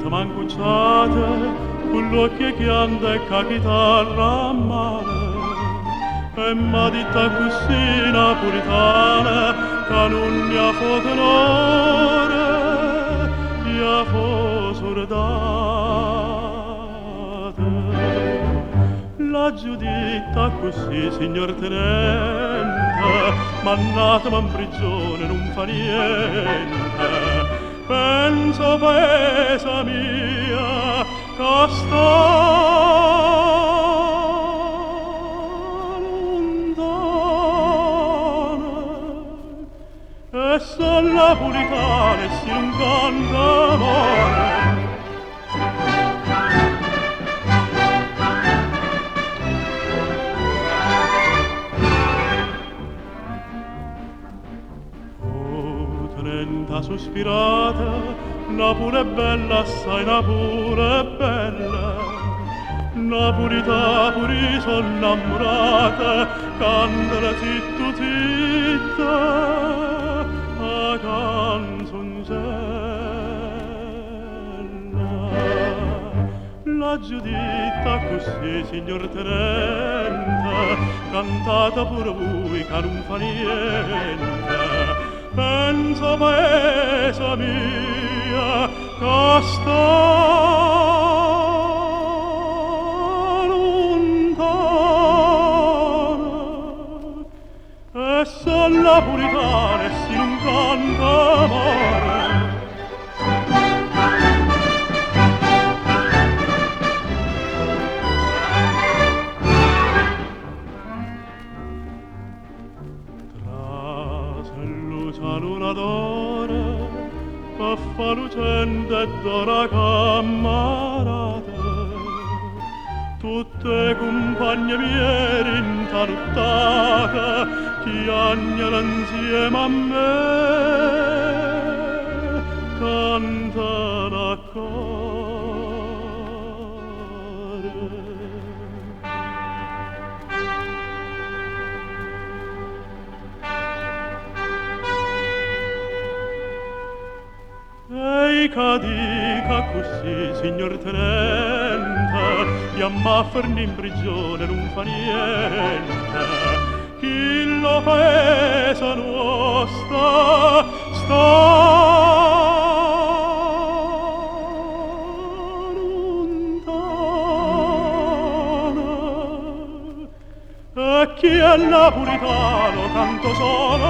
mancucciate, con l'occhio che anda e ca chitarra a mare, e m'ha detta così napolitana, che non ne ha fo tenore, ne ha fo sordate. La giuditta così, signor tenente, mannatemi in prigione, non fa niente. Penso, paesa mia, che sta lontana, e se napolitana si non canta amore. Sospirata, Napoli è bella, assai Napoli è bella. Napolità pure sono innamorata, cantala zitto zitta, a canzonzella. La giuditta così, signor tenente, cantata pure voi, che non fa niente. Pensa, paesa mia, che sta lontana, e se napolitana e si non canta amore. Luna d'ora, paffa lucente d'ora cammarate, tutte compagne mie rintaruttate, chi agnano insieme a me, cantano a cor. Ei che dica così, signor tenente, e a m'afferni in prigione non fa niente. Chi lo paesa nostra sta lontana, e chi è napolitano canto solo